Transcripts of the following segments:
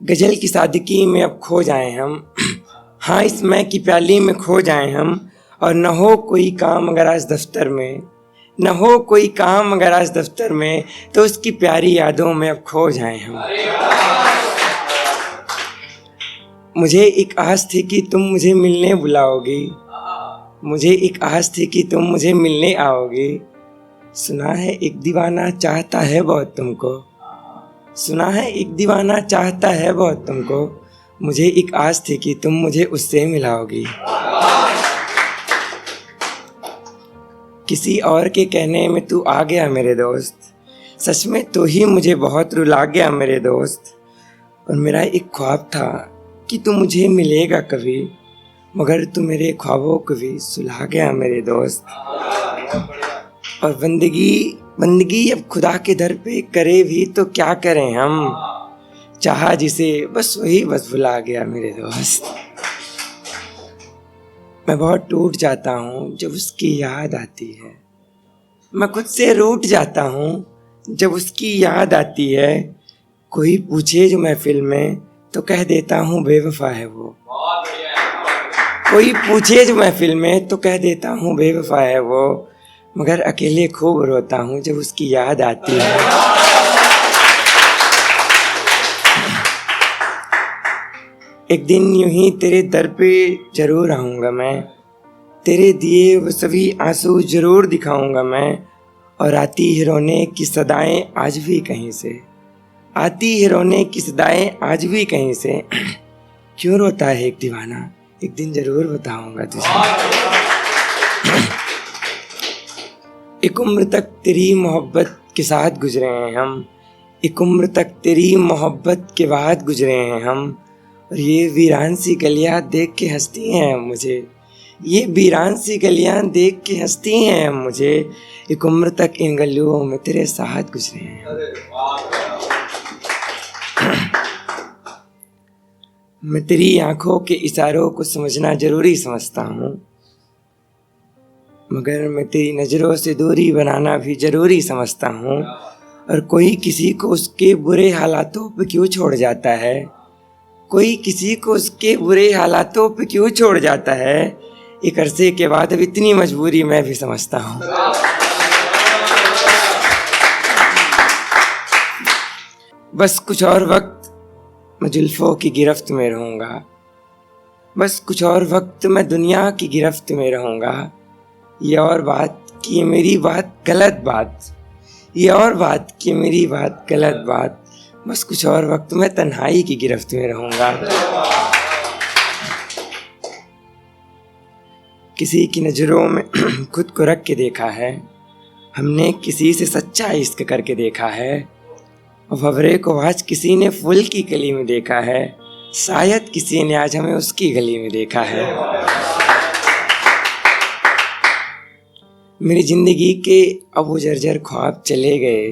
गजल की सादगी में अब खो जाए हम, हाँ इस मैं की प्याली में खो जाए हम। और न हो कोई काम अगर आज दफ्तर में, न हो कोई काम अगर आज दफ्तर में, तो उसकी प्यारी यादों में अब खो जाए हम। मुझे एक आस थी कि तुम मुझे मिलने बुलाओगी, मुझे एक आस थी कि तुम मुझे मिलने आओगी। सुना है एक दीवाना चाहता है बहुत तुमको, सुना है एक दीवाना चाहता है बहुत तुमको। मुझे एक आस थी कि तुम मुझे उससे मिलाओगी। किसी और के कहने में तू आ गया मेरे दोस्त, सच में तो ही मुझे बहुत रुला गया मेरे दोस्त। और मेरा एक ख्वाब था कि तू मुझे मिलेगा कभी, मगर तू मेरे ख्वाबों को भी सुला गया मेरे दोस्त। और बंदगी अब खुदा के दर पे करे भी तो क्या करें हम, चाहा जिसे बस वही बस भुला गया मेरे दोस्त। मैं बहुत टूट जाता हूँ जब उसकी याद आती है, मैं खुद से रूठ जाता हूँ जब उसकी याद आती है। कोई पूछे जो महफिल में तो कह देता हूँ बेवफा है वो, कोई पूछे जो महफिल में तो कह देता हूँ बेवफा है वो। मगर अकेले खूब रोता हूँ जब उसकी याद आती है। एक दिन यूं ही तेरे दर पे जरूर आऊँगा मैं, तेरे दिए वो सभी आंसू जरूर दिखाऊंगा मैं। और आती है रोने की सदाएं आज भी कहीं से, आती है रोने की सदाएं आज भी कहीं से। क्यों रोता है एक दीवाना, एक दिन जरूर बताऊंगा तुझे। एक उम्र तक तेरी मोहब्बत के साथ गुजरे हैं हम, एक उम्र तक तेरी मोहब्बत के बाद गुजरे हैं हम। और ये वीरान सी गलियां देख के हंसती हैं मुझे, ये वीरान सी गलियां देख के हंसती हैं मुझे। एक उम्र तक इन गलियों में तेरे साथ गुजरे हैं। मैं तेरी आंखों के इशारों को समझना जरूरी समझता हूँ, मगर मैं तेरी नज़रों से दूरी बनाना भी ज़रूरी समझता हूँ। और कोई किसी को उसके बुरे हालातों पे क्यों छोड़ जाता है, कोई किसी को उसके बुरे हालातों पे क्यों छोड़ जाता है। एक अरसे के बाद अब इतनी मजबूरी मैं भी समझता हूँ। बस कुछ और वक्त मैं जुल्फों की गिरफ्त में रहूँगा, बस कुछ और वक्त मैं दुनिया की गिरफ्त में रहूँगा। ये और बात कि मेरी बात गलत बात, ये और बात कि मेरी बात गलत बात। बस कुछ और वक्त मैं तन्हाई की गिरफ्त में रहूँगा। किसी की नज़रों में खुद को रख के देखा है हमने, किसी से सच्चा इश्क करके देखा है। और भंवरे को आज किसी ने फूल की गली में देखा है, शायद किसी ने आज हमें उसकी गली में देखा है। मेरी जिंदगी के अब वो जर्जर ख्वाब चले गए,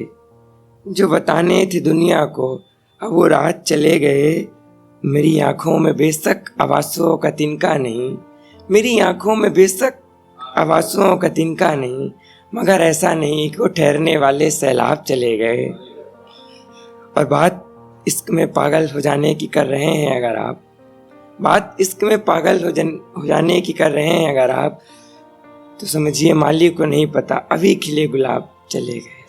जो बताने थे दुनिया को अब वो रात चले गए। मेरी आंखों में बेशक आवाज़ों का तिनका नहीं, मेरी आंखों में बेशक आवाज़ों का तिनका नहीं, मगर ऐसा नहीं कि वो ठहरने वाले सैलाब चले गए। और बात इश्क में पागल हो जाने की कर रहे हैं अगर आप, बात इश्क में पागल हो जाने की कर रहे हैं अगर आप, तो समझिए माली को नहीं पता अभी खिले गुलाब चले गए।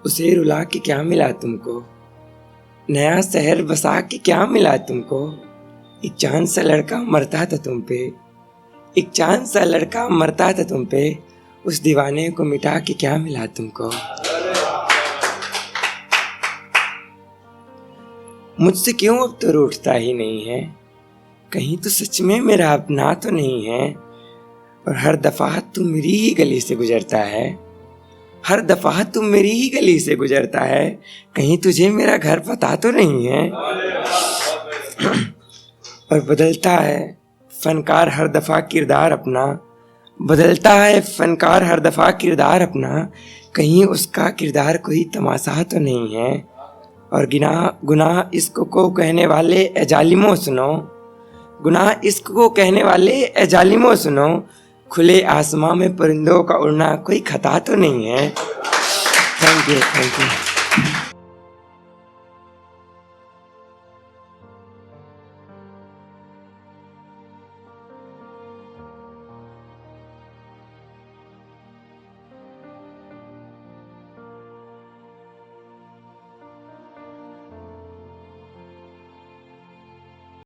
उसे रुला के क्या मिला तुमको, नया शहर बसा के क्या मिला तुमको। एक चांद सा लड़का मरता था तुम पे, एक चांद सा लड़का मरता था तुम पे। उस दीवाने को मिटा के क्या मिला तुमको। मुझसे क्यों अब तो रूठता ही नहीं है, कहीं तो सच में मेरा अपना तो नहीं है। और हर दफा तुम मेरी ही गली से गुजरता है, हर दफा तुम मेरी ही गली से गुजरता है, कहीं तुझे मेरा घर पता तो नहीं है। और बदलता है फनकार हर दफा किरदार अपना, बदलता है फनकार हर दफा किरदार अपना, कहीं उसका किरदार कोई तमाशा तो नहीं है। और गुनाह इश्क को कहने वाले ए जालिमों सुनो, गुनाह इश्क को कहने वाले ए जालिमों सुनो। खुले आसमां में परिंदों का उड़ना कोई खता तो नहीं है। Thank you.